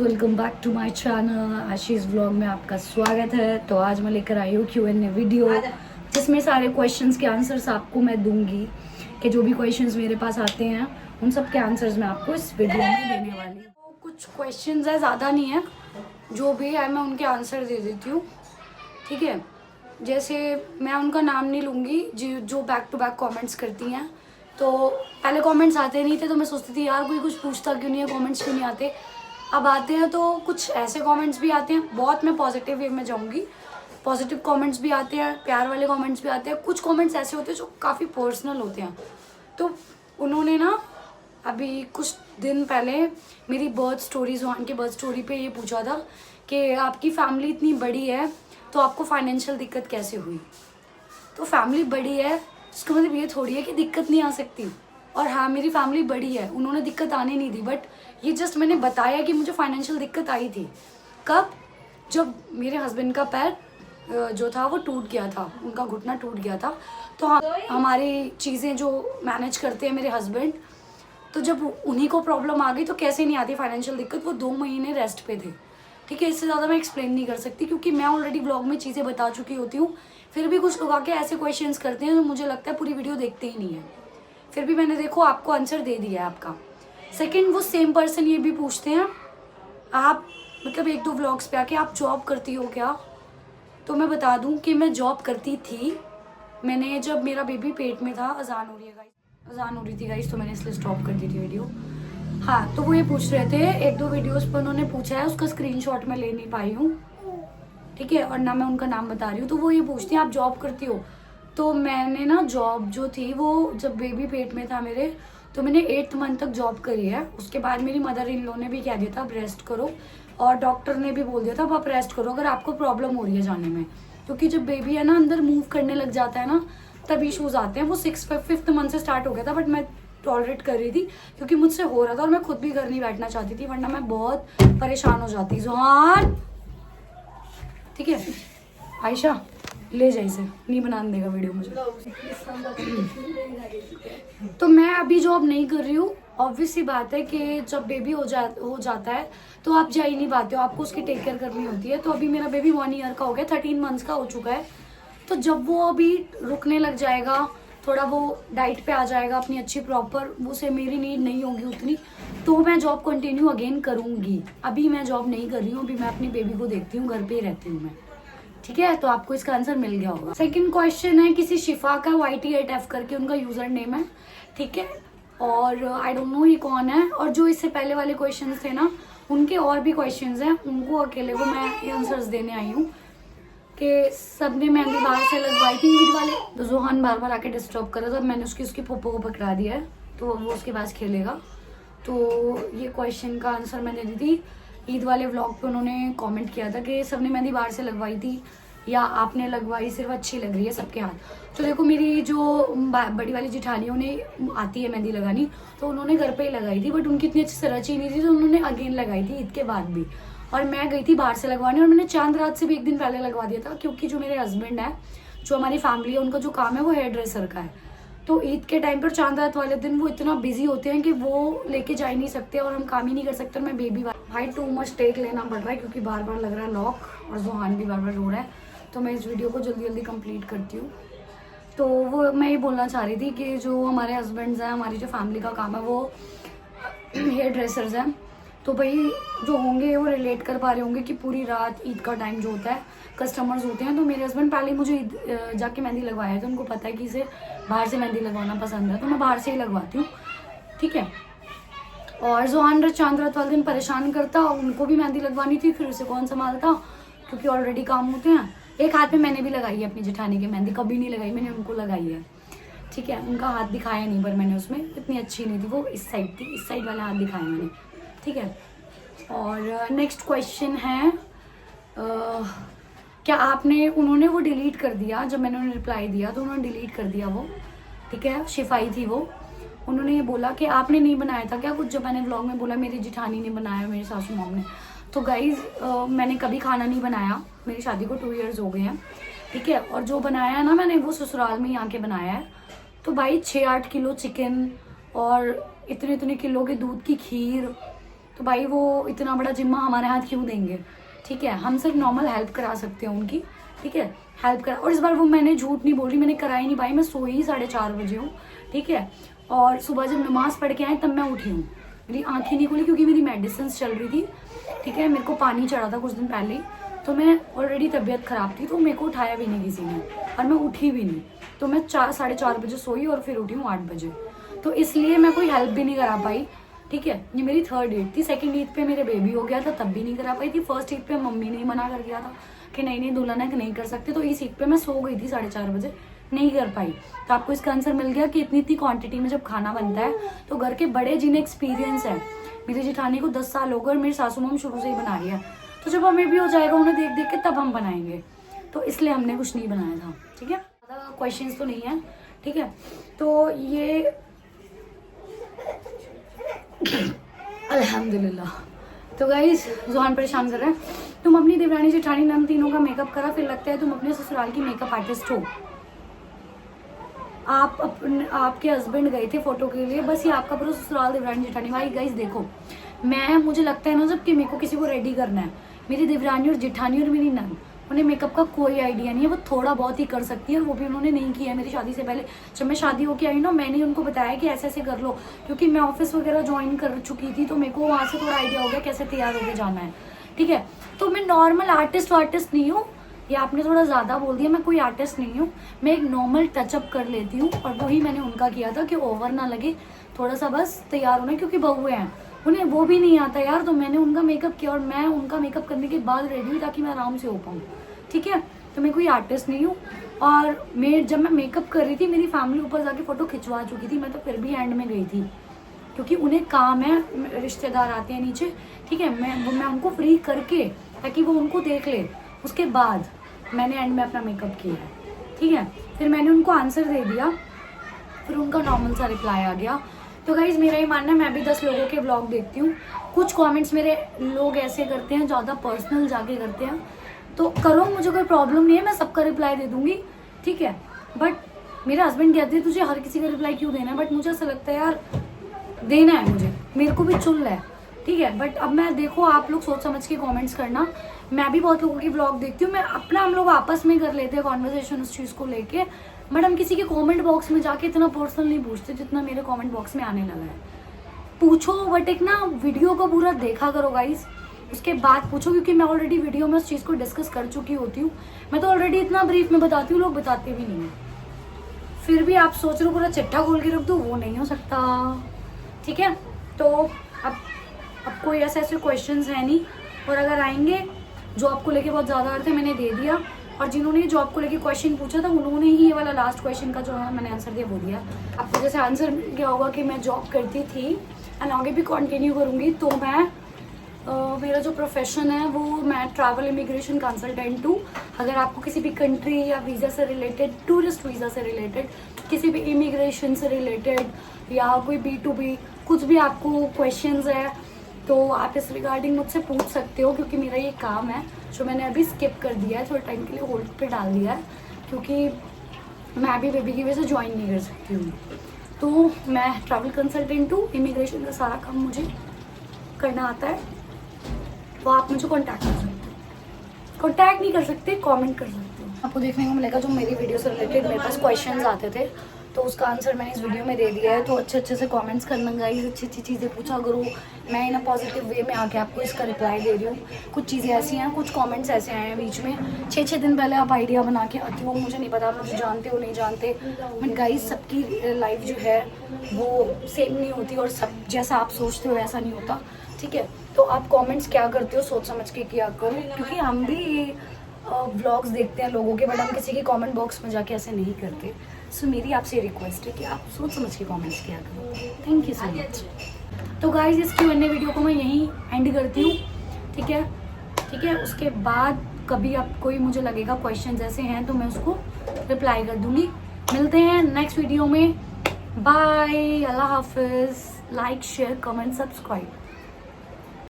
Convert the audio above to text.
Welcome back to my channel Ashish vlog में आपका स्वागत है। तो आज मैं लेकर आई हूँ Q&A वीडियो जिसमें सारे क्वेश्चंस के आंसर्स आपको मैं दूंगी कि जो भी क्वेश्चंस मेरे पास आते हैं उन सब के आंसर्स मैं आपको इस वीडियो में देने वाली हूँ। तो कुछ क्वेश्चंस है, ज़्यादा नहीं है, जो भी है मैं उनके आंसर दे देती हूँ, ठीक है। जैसे मैं उनका नाम नहीं लूँगी जो बैक टू बैक कॉमेंट्स करती हैं। तो पहले कॉमेंट्स आते नहीं थे तो मैं सोचती थी यार कोई कुछ पूछता क्यों नहीं है, कॉमेंट्स क्यों नहीं आते। अब आते हैं तो कुछ ऐसे कमेंट्स भी आते हैं, बहुत मैं पॉजिटिव वे में जाऊंगी, पॉजिटिव कमेंट्स भी आते हैं, प्यार वाले कमेंट्स भी आते हैं। कुछ कमेंट्स ऐसे होते हैं जो काफ़ी पर्सनल होते हैं। तो उन्होंने ना अभी कुछ दिन पहले मेरी बर्थ स्टोरी, जोहान की बर्थ स्टोरी पे ये पूछा था कि आपकी फैमिली इतनी बड़ी है तो आपको फाइनेंशियल दिक्कत कैसे हुई। तो फैमिली बड़ी है इसका मतलब ये थोड़ी है कि दिक्कत नहीं आ सकती। और हाँ, मेरी फैमिली बड़ी है, उन्होंने दिक्कत आने नहीं दी, बट ये जस्ट मैंने बताया कि मुझे फाइनेंशियल दिक्कत आई थी। कब? जब मेरे हस्बैंड का पैर जो था वो टूट गया था, उनका घुटना टूट गया था। तो हमारी चीज़ें जो मैनेज करते हैं मेरे हस्बैंड, तो जब उन्हीं को प्रॉब्लम आ गई तो कैसे नहीं आती फाइनेंशियल दिक्कत। वो 2 महीने रेस्ट पे थे, ठीक है। इससे ज़्यादा मैं एक्सप्लेन नहीं कर सकती क्योंकि मैं ऑलरेडी ब्लॉग में चीज़ें बता चुकी होती हूँ। फिर भी कुछ लोग आके ऐसे क्वेश्चंस करते हैं जो मुझे लगता है पूरी वीडियो देखते ही नहीं है। फिर भी मैंने देखो आपको आंसर दे दिया है आपका। सेकंड, वो सेम पर्सन ये भी पूछते हैं आप मतलब 1-2 व्लॉग्स पे आके आप जॉब करती हो क्या। तो मैं बता दूं कि मैं जॉब करती थी। मैंने जब मेरा बेबी पेट में था, अजान हो रही थी गाइस, तो मैंने इसलिए स्टॉप कर दी थी वीडियो। हाँ, तो वो ये पूछ रहे थे 1-2 वीडियोस पर उन्होंने पूछा है, उसका स्क्रीनशॉट मैं ले नहीं पाई हूँ, ठीक है, और ना मैं उनका नाम बता रही हूँ। तो वो ये पूछती हैं आप जॉब करती हो। तो मैंने ना जॉब जो थी वो जब बेबी पेट में था मेरे, तो मैंने 8th मंथ तक जॉब करी है। उसके बाद मेरी मदर इन लॉ ने भी कह दिया था आप रेस्ट करो, और डॉक्टर ने भी बोल दिया था आप रेस्ट करो अगर आपको प्रॉब्लम हो रही है जाने में, क्योंकि जब बेबी है ना अंदर मूव करने लग जाता है ना तब इशूज़ आते हैं। वो 5th मंथ से स्टार्ट हो गया था, बट मैं टॉलरेट कर रही थी क्योंकि मुझसे हो रहा था और मैं खुद भी घर नहीं बैठना चाहती थी, वरना मैं बहुत परेशान हो जाती। जोहान, ठीक है, आयशा ले जाए, इसे नहीं बनाने देगा वीडियो मुझे। तो मैं अभी जॉब नहीं कर रही हूँ। ऑब्वियस सी बात है कि जब बेबी हो जाता है तो आप जा ही नहीं पाते हो, आपको उसकी टेक केयर करनी होती है। तो अभी मेरा बेबी 1 ईयर का हो गया, 13 मंथ्स का हो चुका है। तो जब वो अभी रुकने लग जाएगा, थोड़ा वो डाइट पे आ जाएगा अपनी अच्छी प्रॉपर, उसे मेरी नीड नहीं होगी उतनी, तो मैं जॉब कंटिन्यू अगेन करूँगी। अभी मैं जॉब नहीं कर रही हूँ, अभी मैं अपनी बेबी को देखती हूँ, घर पे ही रहती हूँ मैं, ठीक है। तो आपको इसका आंसर मिल गया होगा। सेकंड क्वेश्चन है किसी शिफा का, YT8F करके उनका यूजर नेम है, ठीक है। और आई डोंट नो ये कौन है। और जो इससे पहले वाले क्वेश्चंस थे ना, उनके और भी क्वेश्चंस हैं, उनको अकेले को मैं आंसर्स देने आई हूँ कि सबने मेहंदी बाहर से लगवाई थी ईद वाले। तो जोहान बार बार आके डिस्टर्ब कर रहा था, मैंने उसकी पप्पो को पकड़ा दिया है, तो वो उसके पास खेलेगा। तो ये क्वेश्चन का आंसर मैं दे दी थी। ईद वाले व्लॉग पे उन्होंने कमेंट किया था कि सबने मेहंदी बाहर से लगवाई थी या आपने लगवाई, सिर्फ अच्छी लग रही है सबके हाथ। तो देखो मेरी जो बड़ी वाली जिठानियों ने आती है मेहंदी लगानी, तो उन्होंने घर पे ही लगाई थी, बट उनकी इतनी अच्छी से रची नहीं थी, तो उन्होंने अगेन लगाई थी ईद के बाद भी। और मैं गई थी बाहर से लगवाने, और मैंने चांद रात से भी 1 दिन पहले लगवा दिया था, क्योंकि जो मेरे हस्बैंड है, जो हमारी फैमिली है, उनका जो काम है वो हेयर ड्रेसर का है। तो ईद के टाइम पर चांद रात वाले दिन वो इतना बिजी होते हैं कि वो लेके जा ही नहीं सकते और हम काम ही नहीं कर सकते। और मैं बेबी भाई टू मच टेक लेना पड़ रहा है क्योंकि बार बार लग रहा है लॉक, और जोहान भी बार बार रो रहा है। तो मैं इस वीडियो को जल्दी जल्दी कंप्लीट करती हूँ। तो वो मैं ये बोलना चाह रही थी कि जो हमारे हस्बैंड्स हैं, हमारी जो फैमिली का काम है वो हेयर ड्रेसर्स हैं। तो भाई जो होंगे वो रिलेट कर पा रहे होंगे कि पूरी रात ईद का टाइम जो होता है कस्टमर्स होते हैं। तो मेरे हस्बैंड पहले मुझे जाके मेहंदी लगवाया है, तो उनको पता है कि इसे बाहर से मेहंदी लगवाना पसंद है, तो मैं बाहर से ही लगवाती हूँ, ठीक है। और जोहान चांद रात वाले दिन परेशान करता, उनको भी मेहंदी लगवानी थी, फिर उसे कौन संभालता क्योंकि ऑलरेडी काम होते हैं। एक हाथ में मैंने भी लगाई है अपनी जेठानी की मेहंदी, कभी नहीं लगाई मैंने, उनको लगाई है, ठीक है। उनका हाथ दिखाया नहीं, पर मैंने उसमें इतनी अच्छी नहीं थी, वो इस साइड थी, इस साइड वाला हाथ दिखाया मैंने, ठीक है। और नेक्स्ट क्वेश्चन है क्या आपने, उन्होंने वो डिलीट कर दिया, जब मैंने उन्हें रिप्लाई दिया तो उन्होंने डिलीट कर दिया वो, ठीक है। शिफाई थी वो, उन्होंने ये बोला कि आपने नहीं बनाया था क्या कुछ, जब मैंने व्लॉग में बोला मेरी जिठानी ने बनाया, मेरी सासू मॉम ने। तो गाइज मैंने कभी खाना नहीं बनाया, मेरी शादी को 2 इयर्स हो गए हैं, ठीक है। और जो बनाया है ना मैंने, वो ससुराल में ही आके बनाया है। तो भाई 6-8 किलो चिकन और इतने किलो के दूध की खीर, तो भाई वो इतना बड़ा जिम्मा हमारे हाथ क्यों देंगे, ठीक है। हम सिर्फ नॉर्मल हेल्प करा सकते हैं उनकी, ठीक है, हेल्प करा। और इस बार वो मैंने झूठ नहीं बोल रही, मैंने कराई नहीं भाई, मैं सोई ही 4:30 बजे हूँ, ठीक है। और सुबह जब नमाज पढ़ के आए तब मैं उठी हूँ, मेरी आंखें नहीं खुली क्योंकि मेरी मेडिसिन चल रही थी, ठीक है। मेरे को पानी चढ़ा था कुछ दिन पहले ही, तो मैं ऑलरेडी तबीयत ख़राब थी, तो मेरे को उठाया भी नहीं किसी ने और मैं उठी भी नहीं। तो मैं 4-4:30 बजे सोई और फिर उठी हूँ 8 बजे। तो इसलिए मैं कोई हेल्प भी नहीं करा पाई, ठीक है। ये मेरी 3rd ईद थी। 2nd ईद पे मेरे बेबी हो गया था, तब भी नहीं करा पाई थी। 1st ईद पे मम्मी ने मना कर दिया था कि नहीं दुल्हन है कि नहीं कर सकते। तो इस ईद पे मैं सो गई थी 4:30 बजे, नहीं कर पाई। तो आपको इसका आंसर मिल गया कि इतनी क्वांटिटी में जब खाना बनता है तो घर के बड़े जिन्हें एक्सपीरियंस है, मेरी जेठानी को 10 साल हो गए और मेरी सासू मम शुरू से ही बना रही है, तो जब हमें भी हो जाएगा उन्हें देख देख के तब हम बनाएंगे। तो इसलिए हमने कुछ नहीं बनाया था, ठीक है। ज़्यादा क्वेश्चंस तो नहीं है, ठीक है। तो ये अल्हम्दुलिल्लाह। तो गाइस जुहान परेशान कर रहे हैं, तुम अपनी देवरानी जेठानी नम तीनों का मेकअप करा, फिर लगता है तुम अपने ससुराल की मेकअप आर्टिस्ट हो। आपके हस्बैंड गए थे फोटो के लिए, बस ये आपका पूरा ससुराल देवरानी जेठानी। भाई गाइस देखो, मुझे लगता है ना जब कि मेरे को किसी को रेडी करना है, मेरी देवरानी और जेठानी और मेरी नन, उन्हें मेकअप का कोई आइडिया नहीं है, वो थोड़ा बहुत ही कर सकती है और वो भी उन्होंने नहीं किया है मेरी शादी से पहले। जब मैं शादी होके आई ना, मैंने उनको बताया कि ऐसे ऐसे कर लो, क्योंकि मैं ऑफिस वगैरह ज्वाइन कर चुकी थी, तो मेरे को वहाँ से थोड़ा आइडिया हो गया कैसे तैयार होके जाना है, ठीक है। तो मैं नॉर्मल आर्टिस्ट नहीं हूँ, ये आपने थोड़ा ज़्यादा बोल दिया, मैं कोई आर्टिस्ट नहीं हूँ, मैं एक नॉर्मल टचअप कर लेती हूँ। और वही मैंने उनका किया था कि ओवर ना लगे, थोड़ा सा बस तैयार होना, क्योंकि बहुएं हैं, उन्हें वो भी नहीं आता यार। तो मैंने उनका मेकअप किया और मैं उनका मेकअप करने के बाद रेडी हुई ताकि मैं आराम से हो पाऊँ, ठीक है। तो मैं कोई आर्टिस्ट नहीं हूँ। और जब मैं मेकअप कर रही थी, मेरी फैमिली ऊपर जाके फ़ोटो खिंचवा चुकी थी, मैं तो फिर भी एंड में गई थी क्योंकि उन्हें काम है, रिश्तेदार आते हैं नीचे, ठीक है। मैं उनको फ्री करके ताकि वो उनको देख ले, उसके बाद मैंने एंड में अपना मेकअप किया है, ठीक है। फिर मैंने उनको आंसर दे दिया, फिर उनका नॉर्मल सा रिप्लाई आ गया। तो गाइज मेरा ही मानना है, मैं भी 10 लोगों के ब्लॉग देखती हूँ, कुछ कमेंट्स मेरे लोग ऐसे करते हैं, ज़्यादा पर्सनल जाके करते हैं, तो करो, मुझे कोई प्रॉब्लम नहीं है, मैं सबका रिप्लाई दे दूँगी, ठीक है। बट मेरे हस्बैंड कहते हैं तुझे हर किसी का रिप्लाई क्यों देना है, बट मुझे ऐसा लगता है यार देना है, मेरे को भी चुल है, ठीक है। बट अब मैं देखो, आप लोग सोच समझ के कमेंट्स करना। मैं भी बहुत लोगों की ब्लॉग देखती हूँ, हम लोग आपस में कर लेते हैं कॉन्वर्सेशन उस चीज़ को लेके, बट हम किसी के कमेंट बॉक्स में जाके इतना पर्सनल नहीं पूछते जितना मेरे कमेंट बॉक्स में आने लगा है। पूछो, बट एक ना वीडियो को पूरा देखा करो गाइस, उसके बाद पूछो, क्योंकि मैं ऑलरेडी वीडियो में उस चीज़ को डिस्कस कर चुकी होती हूँ। मैं तो ऑलरेडी इतना ब्रीफ में बताती हूँ, लोग बताते भी नहीं है। फिर भी आप सोच रहे हो पूरा चिट्ठा खोल के रख दो, वो नहीं हो सकता, ठीक है। तो अब कोई ऐसे क्वेश्चंस है नहीं, और अगर आएंगे जॉब को लेके बहुत ज़्यादा अर्थ है, मैंने दे दिया। और जिन्होंने जॉब को लेके क्वेश्चन पूछा था उन्होंने ही ये वाला लास्ट क्वेश्चन का जो मैंने आंसर दिया वो दिया। आपको जैसे आंसर मिल गया होगा कि मैं जॉब करती थी एंड आगे भी कंटिन्यू करूँगी। तो मेरा जो प्रोफेशन है वो मैं ट्रैवल इमिग्रेशन कंसल्टेंट हूँ। अगर आपको किसी भी कंट्री या वीज़ा से रिलेटेड, टूरिस्ट वीज़ा से रिलेटेड, किसी भी इमिग्रेशन से रिलेटेड या कोई B2B कुछ भी आपको क्वेश्चंस है तो आप इस रिगार्डिंग मुझसे पूछ सकते हो, क्योंकि मेरा ये काम है जो मैंने अभी स्किप कर दिया है, थोड़े टाइम के लिए होल्ड पे डाल दिया है, क्योंकि मैं अभी बेबी की वजह से ज्वाइन नहीं कर सकती हूँ। तो मैं ट्रैवल कंसल्टेंट हूँ, इमिग्रेशन का सारा काम मुझे करना आता है। तो आप मुझे कांटेक्ट कर सकते हो, कांटेक्ट नहीं कर सकते, कमेंट कर सकते हो। आपको देखने को मिलेगा जो मेरी वीडियो से रिलेटेड मेरे पास क्वेश्चंस आते थे, तो उसका आंसर मैंने इस वीडियो में दे दिया है। तो अच्छे से कमेंट्स करना गाइस, अच्छी चीज़ें पूछा करो। मैं इन पॉजिटिव वे में आके आपको इसका रिप्लाई दे रही हूँ। कुछ चीज़ें ऐसी हैं, कुछ कमेंट्स ऐसे आए हैं बीच में, 6 दिन पहले आप आइडिया बना के आती हो, मुझे नहीं पता आप मुझे जानते हो नहीं जानते, बट गाइस सबकी लाइफ जो है वो सेम नहीं होती और सब जैसा आप सोचते हो वैसा नहीं होता, ठीक है। तो आप कमेंट्स क्या करते हो सोच समझ के किया करो, क्योंकि हम भी व्लॉग्स देखते हैं लोगों के, बट हम किसी के कमेंट बॉक्स में जाके ऐसे नहीं करते। सो मेरी आपसे रिक्वेस्ट है कि आप सोच समझ के कमेंट्स किया करो। Thank you so much. तो गाइस इस Q&A वीडियो को मैं यहीं एंड करती हूँ, ठीक है। उसके बाद कभी आप कोई मुझे लगेगा क्वेश्चन ऐसे हैं तो मैं उसको रिप्लाई कर दूँगी। मिलते हैं नेक्स्ट वीडियो में, बाय, अल्लाह हाफिज़। Like, share, comment, subscribe.